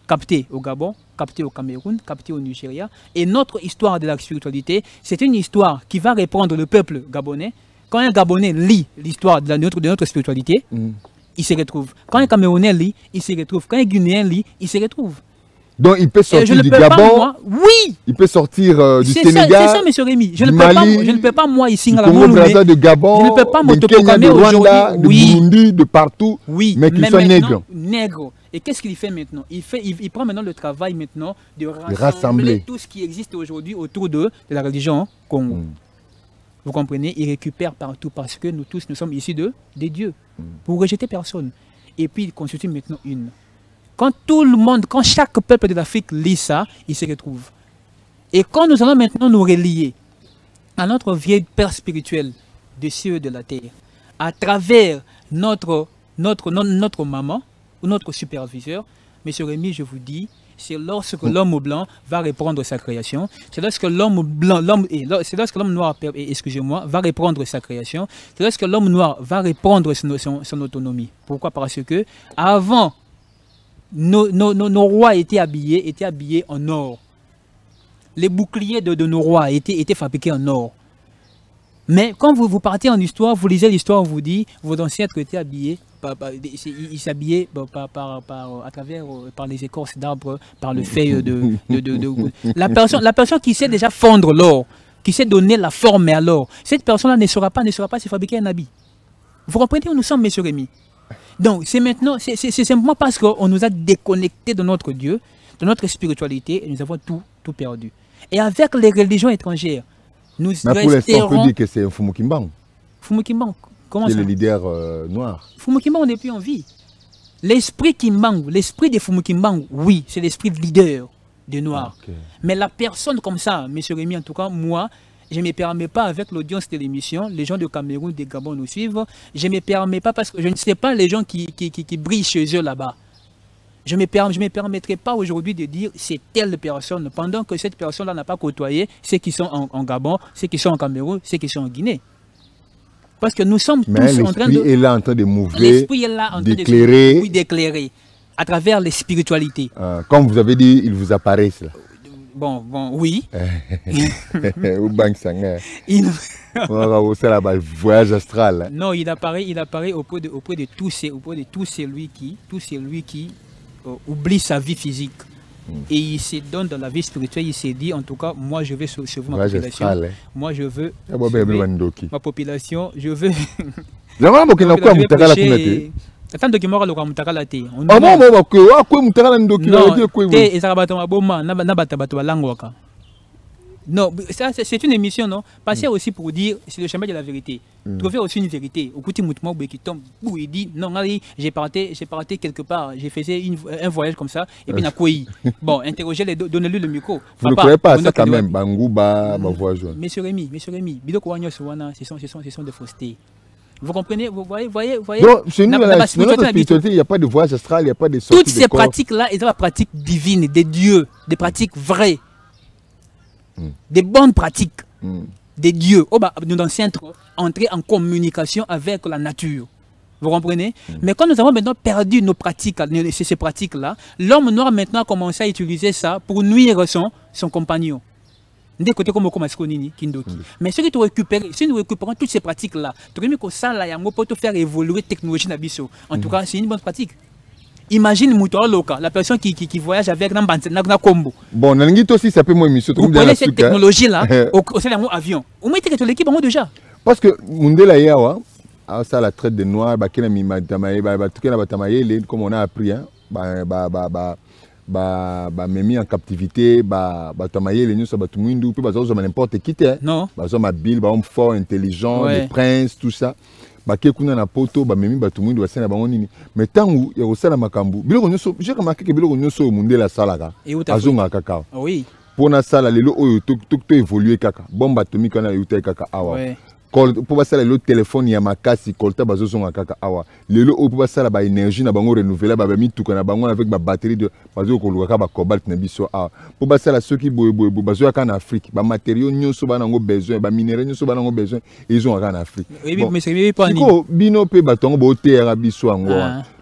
Capté au Gabon, capté au Cameroun, capté au Nigeria. Et notre histoire de la spiritualité, c'est une histoire qui va répondre le peuple gabonais. Quand un Gabonais lit l'histoire de notre spiritualité, il se retrouve. Quand un Camerounais lit, il se retrouve. Quand un Guinéen lit, il se retrouve. Donc il peut sortir du Gabon, il peut sortir du Sénégal, c'est ça, monsieur Rémi. Je du ne peux pas moi ici, du Congo-Brazzaville, de Gabon, je ne peux pas de Kenya, de Rwanda, de Burundi, de partout, mais qu'il soit nègre. Et qu'est-ce qu'il fait maintenant? Il prend maintenant le travail maintenant de rassembler tout ce qui existe aujourd'hui autour de la religion Congo. Vous comprenez? Il récupère partout parce que nous tous, nous sommes issus des dieux. Pour rejeter personne. Et puis il constitue maintenant une. Quand tout le monde, quand chaque peuple de l'Afrique lit ça, il se retrouve. Et quand nous allons maintenant nous relier à notre vieil Père spirituel des cieux et de la terre, à travers notre notre maman ou notre superviseur, M. Rémy, je vous dis, c'est lorsque l'homme blanc va reprendre sa création, c'est lorsque l'homme noir, excusez-moi, va reprendre sa création, c'est lorsque l'homme noir va reprendre son autonomie. Pourquoi? Parce que avant, nos rois étaient habillés en or. Les boucliers de nos rois étaient fabriqués en or. Mais quand vous partez en histoire, vous lisez l'histoire, on vous dit, vos ancêtres étaient habillés, ils s'habillaient par les écorces d'arbres, par le feuille La personne qui sait déjà fondre l'or, qui sait donner la forme à l'or, cette personne-là ne saura pas se fabriquer un habit. Vous comprenez où nous sommes, M. Rémy? Donc, c'est simplement parce qu'on nous a déconnectés de notre Dieu, de notre spiritualité, et nous avons tout perdu. Et avec les religions étrangères, nous mais pour l'instant, on peut dire que c'est un Fumu Kimbangu. Fumu Kimbangu, comment ça? C'est le leader noir. Fumu Kimbangu n'est plus en vie. L'esprit Kimbangu, l'esprit de Fumu Kimbangu, oui, c'est l'esprit de leader des Noirs. Okay. Mais la personne comme ça, M. Rémy, en tout cas, moi, je ne me permets pas, avec l'audience de l'émission, les gens de Cameroun, de Gabon nous suivent, je ne me permets pas parce que je ne sais pas les gens qui brillent chez eux là-bas. Je ne me permettrai pas aujourd'hui de dire c'est telle personne, pendant que cette personne-là n'a pas côtoyé ceux qui sont en Gabon, ceux qui sont en Cameroun, ceux qui sont en Guinée. Parce que nous sommes tous en train de... L'esprit est là en train de mouvoir, l'esprit est là en train d'éclairer à travers les spiritualités. Comme vous avez dit, il vous apparaît cela. Bon, oui. Voyage astral. Non, il apparaît auprès de tous celui qui oublie sa vie physique. Et il se donne dans la vie spirituelle, il s'est dit, en tout cas, moi je vais sauver ma population. Moi je veux ma population, je veux... Attends de mora loka mutakala te. Non, ça c'est une émission, non? Passer aussi pour dire, c'est le chemin de la vérité. Trouver aussi une vérité. Au côté moutement qui tombe, où il dit, non, j'ai parté quelque part, j'ai fait un voyage comme ça, et puis bon, interrogez-les, donnez-lui le micro. Vous ne croyez pas à ça quand même, Bangouba, ma voix jaune. Monsieur Rémy, Biloko Wagno Sowana, ce sont des faussetés. Vous comprenez? Vous voyez? Donc, chez nous, dans notre spiritualité, il n'y a pas de voyage astral, il n'y a pas de sortie. Toutes ces pratiques-là, elles sont des pratiques divines, des dieux, des pratiques vraies, des bonnes pratiques, des dieux. Nos anciens entraient en communication avec la nature. Vous comprenez? Mais quand nous avons maintenant perdu nos pratiques, ces pratiques-là, l'homme noir maintenant a commencé à utiliser ça pour nuire son compagnon. Des côtés comme Kindoki. Mais si nous récupérons toutes ces pratiques-là, pour te faire évoluer la technologie d'Abisso. En tout cas, c'est une bonne pratique. Imagine la personne qui voyage avec un combo. Bon, aussi, ça peut moi émission. Vous prenez cette technologie-là au sein d'un avion. Au moins, tu l'équipe déjà. Parce que Mundela Yawa, ça la traite des noirs, comme on a appris, mis en captivité, tamaye les news sur Batumuindu, puis n'importe qui, non, mobile, fort, intelligent, les princes, tout ça. Kuna na poto memi Batumuindu basena bango nini. Mais tant où il y a aussi la makambu, biloko nyoso, j'ai remarqué que biloko nyoso Mundela salaka. Azonga kaka. Oui. Pour na sala lelo oyo to évoluer kaka. Bomba atomique na yuta kaka awa. Pour passer le téléphone ya makasi kolta bazosonga kaka awa lelo o pour passer la énergie na bango renouvelable ba mi tuka na bango avec ba batterie de bazo ko luka ba cobalt na biso awa pour passer la ceux qui bazo ka en Afrique ba matériaux nyonso ba nango besoin ba minéraux nyonso ba nango besoin ils ont en Afrique. Oui mais c'est pas ni bino pe batongo bo terre biso ango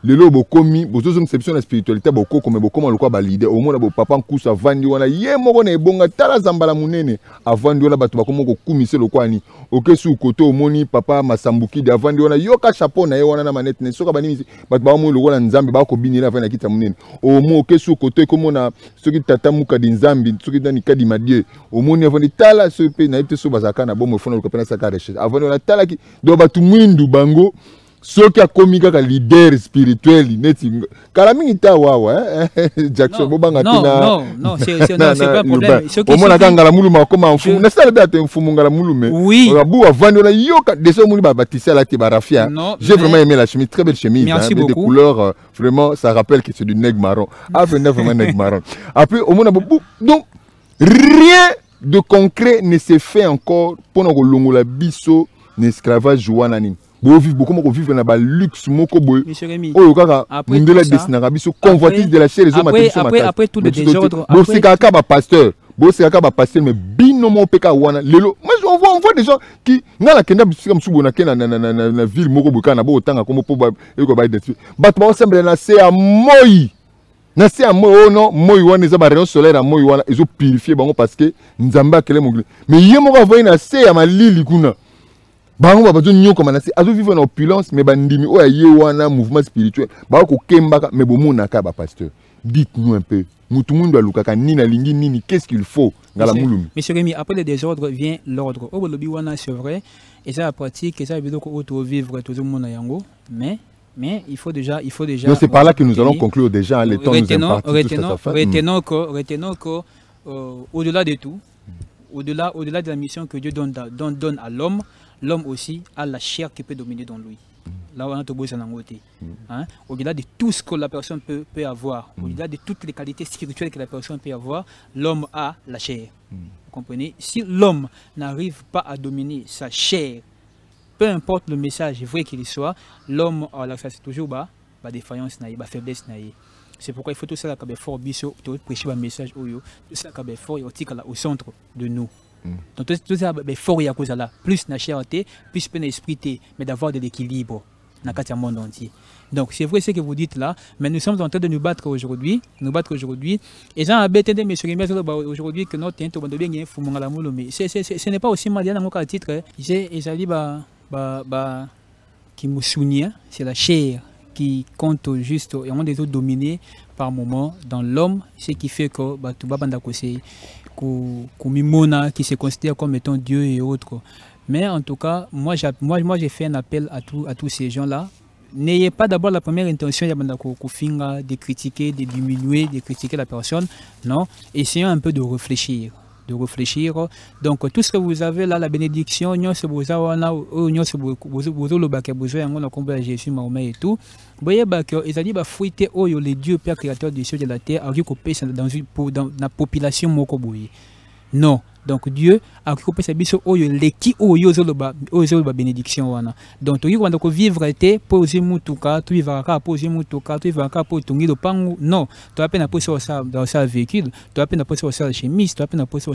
lelo bo komi bozo conception la spiritualité boko comme boko ma lokwa ba leader au moins bo papa nkusa vandi wana ye moko na ebonga tala zambala munene avandi wana bato bakomo ko kumise lokwani okesu koto moni papa Masambuki d'avandi wana yoka chapeau na ye wana na manette ne soka banimi bato ba mo lokola nzambe ba ko binela fa na kita munene o mo okesu koto ko mona soki tata muka di nzambe soki dani kadi madie o moni avandi tala so pe na ite so bazaka na bomo fona lokapena saka recherche avandi wana tala ki do batu mwindu bango ceux qui a commis un leader spirituel, Kalami ta wawa, Jackson Bobanga non, c'est pas un problème. Au moins, la mouluma comme un fou. N'est-ce pas un fou mongala mouloumé? Oui. Rabou a vendu la yoka, des hommes mouliba bâtissé à la Tibarafia. J'ai vraiment aimé la chemise, très belle chemise. Merci beaucoup. Des couleurs, vraiment, ça rappelle que c'est du nègre marron. Ah, vraiment nègre marron. Après, au moins, donc, rien de concret ne s'est fait encore pour nous la biso, l'esclavage jouanani. Bo vivre beaucoup mo vivre na ba luxe moko boy. Monsieur Rémi. Oh kaka ndela destinera biso convoitise de la chair les hommes après tout le désordre. Bo c'est kaka ba pasteur. Bo c'est kaka ba pasteur mais bino mo peka wana lelo. Moi on voit des gens qui na la kenda biso comme subo na kena na ville moko boka na bo tanga comme po ba eko ba détruire. Bat ba semble na c'est à moi. Na c'est à moi oh non moi wana za ba rayon solaire à moi wana ils ont purifié bango parce que nzamba kele mongli. Mais yemo va voir na c'est à ma lili kuna. Bango ba bazo nyo comme na c'est azo vivre en opulence mais bandimi o ye wana mouvement spirituel. Ba ko kembaka mais bo mona ka ba pasteur. Dites-nous un peu. Mutumundu alukaka nina lingi nini qu'est-ce qu'il faut dans la moulum. Monsieur Rémi, après le désordre vient l'ordre. Au lobby wana c'est vrai et ça la pratique et ça veut dire qu'on auto vivre tout le monde yango mais il faut déjà c'est par là que nous allons conclure déjà hein, les temps nous impartis retenons que au-delà de tout au-delà de la mission que Dieu donne à l'homme, l'homme aussi a la chair qui peut dominer dans lui. Là, on a tout beau hein? Au-delà de tout ce que la personne peut avoir, au-delà de toutes les qualités spirituelles que la personne peut avoir, l'homme a la chair. Vous comprenez? Si l'homme n'arrive pas à dominer sa chair, peu importe le message vrai qu'il soit, l'homme a la c'est toujours bas, défaillance, bas faiblesse. C'est pourquoi il faut tout ça fort biso, prêcher un message tout ça fort au centre de nous. Donc tout ça fort il y a cause là, plus na charité, plus l'esprit, mais d'avoir de l'équilibre dans le monde entier. Donc c'est vrai ce que vous dites là, mais nous sommes en train de nous battre aujourd'hui, et j'en ai bêté de monsieur Rémi aujourd'hui que notre temps de bien mais ce n'est pas aussi mal dans mon titre, j'ai qui me souvient, c'est la chair qui compte juste et on des autres dominés par moment dans l'homme, ce qui fait que tout banda qui se considère comme étant Dieu et autres. Mais en tout cas, moi j'ai fait un appel à tous ces gens-là. N'ayez pas d'abord la première intention de critiquer, de diminuer, de critiquer la personne. Non, essayons un peu de réfléchir. Donc tout ce que vous avez là, la bénédiction, et tout, vous voyez que les dieux Père créateur du ciel et de la terre dans la population. Non. Donc Dieu a coupé sa biso oyo leki oyo zoloba bénédiction wana. Donc tu vas vivre été poser mutuka, tu vas poser mutuka, tu vas poser tongi do pangu. Non, tu as peine à poser dans sa véhicule, tu as peine à poser sa chemise, tu as peine à poser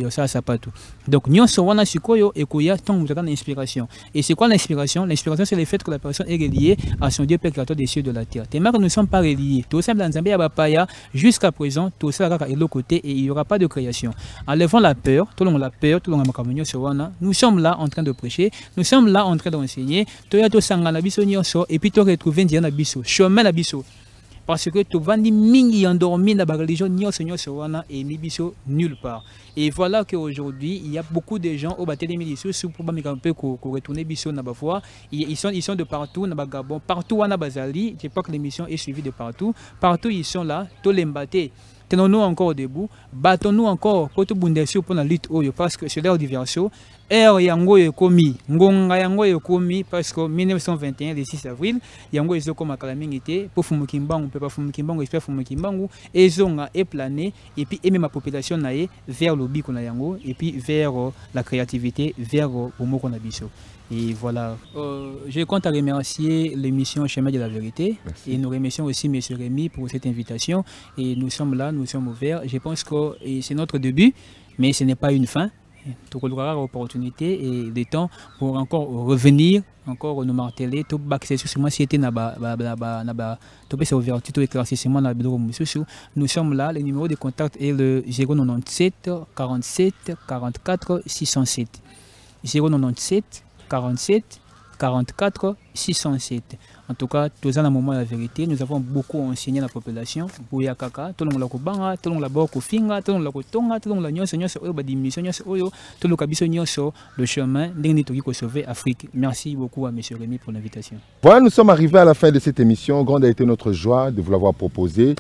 sa sapato. Donc nyonso wana sikoyo ekoya tant vous avez l'inspiration. Et c'est quoi l'inspiration? L'inspiration c'est le fait que la personne est reliée à son Dieu Père créateur des cieux et de la terre. Tes marques ne sont pas reliés. Tout ça dans Zambie à Bapaya jusqu'à présent, tout ça est l'autre côté et il n'y aura pas de création. Enlevant la peur, tout le monde la peur, tout le monde a nous sommes là en train de prêcher, nous sommes là en train d'enseigner, et puis tu retrouves un chemin l'abisso. Parce que tu vas mingi endormi dans la religion et mibiso nulle part. Et voilà qu'aujourd'hui, il y a beaucoup de gens au bâtiment des médicaux pour retourner biso na bafwa. Ils sont de partout, na Gabon, partout à Bazali. Je crois que l'émission est suivie de partout. Partout ils sont là, tous les mbatés. Tenons-nous encore debout, battons-nous encore pour tout bundesio pour la lutte parce que c'est l'heure du verso. Yango ekomi, ngonga yango ekomi parce que 1921 le 6 avril, yango ezo comme calamité pour fumukimbangu, peut pas fumukimbangu, espère fumukimbangu, ezonga est plané et puis aimer ma population naé vers le biko na yango et puis vers la créativité, vers omoko na biso. Et voilà, je compte à remercier l'émission Chemin de la Vérité. Merci. Et nous remercions aussi M. Rémi pour cette invitation. Et nous sommes là, nous sommes ouverts. Je pense que c'est notre début, mais ce n'est pas une fin. Tu auras l'opportunité et le temps pour encore revenir, encore nous marteler. Tout moi si c'était nous sommes là. Le numéro de contact est le 097 47 44 607. 097 47 44 607. En tout cas, tous en un moment la vérité, nous avons beaucoup enseigné la population. Bouya kaka, tout le monde la kubanga, tout le monde la boko finga, tout le monde la kotonga, tout le monde la nyonso diminution tout le kabiso nyonso le chemin dernier toki ko sauver Afrique. Merci beaucoup à M. Rémi pour l'invitation. Voilà, nous sommes arrivés à la fin de cette émission. Grande a été notre joie de vous l'avoir proposé.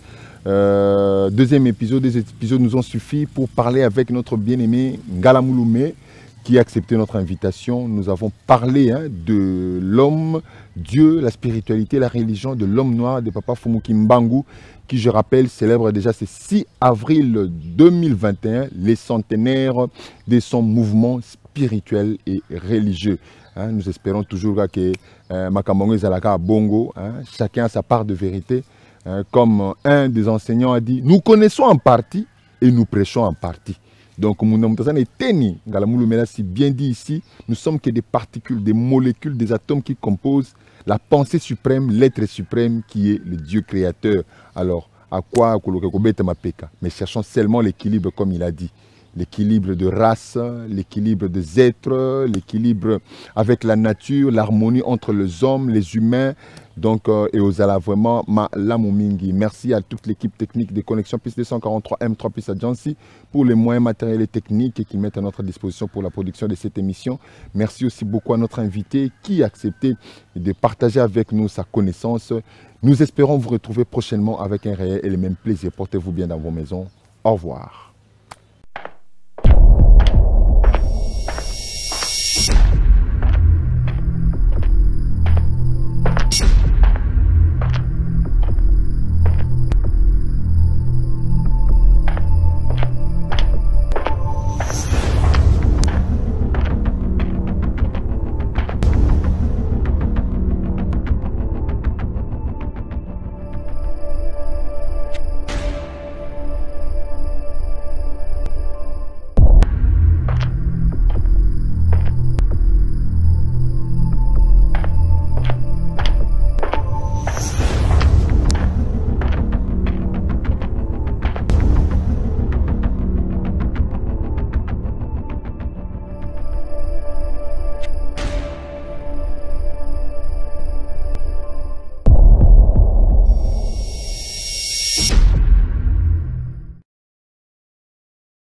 Deuxième épisode, des épisodes nous ont suffi pour parler avec notre bien-aimé Ngala Mouloumé, qui a accepté notre invitation. Nous avons parlé de l'homme, Dieu, la spiritualité, la religion, de l'homme noir, de Papa Fumuki Mbangu, qui, je rappelle, célèbre déjà ce 6 avril 2021, les centenaires de son mouvement spirituel et religieux. Hein, nous espérons toujours que Makamongo Zalaka Bongo, hein, chacun a sa part de vérité. Hein, comme un des enseignants a dit, nous connaissons en partie et nous prêchons en partie. Donc, si bien dit ici, nous sommes que des particules, des molécules, des atomes qui composent la pensée suprême, l'être suprême qui est le Dieu créateur. Alors, à quoi mais cherchons seulement l'équilibre comme il a dit. L'équilibre de race, l'équilibre des êtres, l'équilibre avec la nature, l'harmonie entre les hommes, les humains. Donc, et aux ala vraiment, Lamumingi. Merci à toute l'équipe technique de Connexion Piste 243 M3 Piste Agency pour les moyens matériels et techniques qu'ils mettent à notre disposition pour la production de cette émission. Merci aussi beaucoup à notre invité qui a accepté de partager avec nous sa connaissance. Nous espérons vous retrouver prochainement avec un réel et le même plaisir. Portez-vous bien dans vos maisons. Au revoir.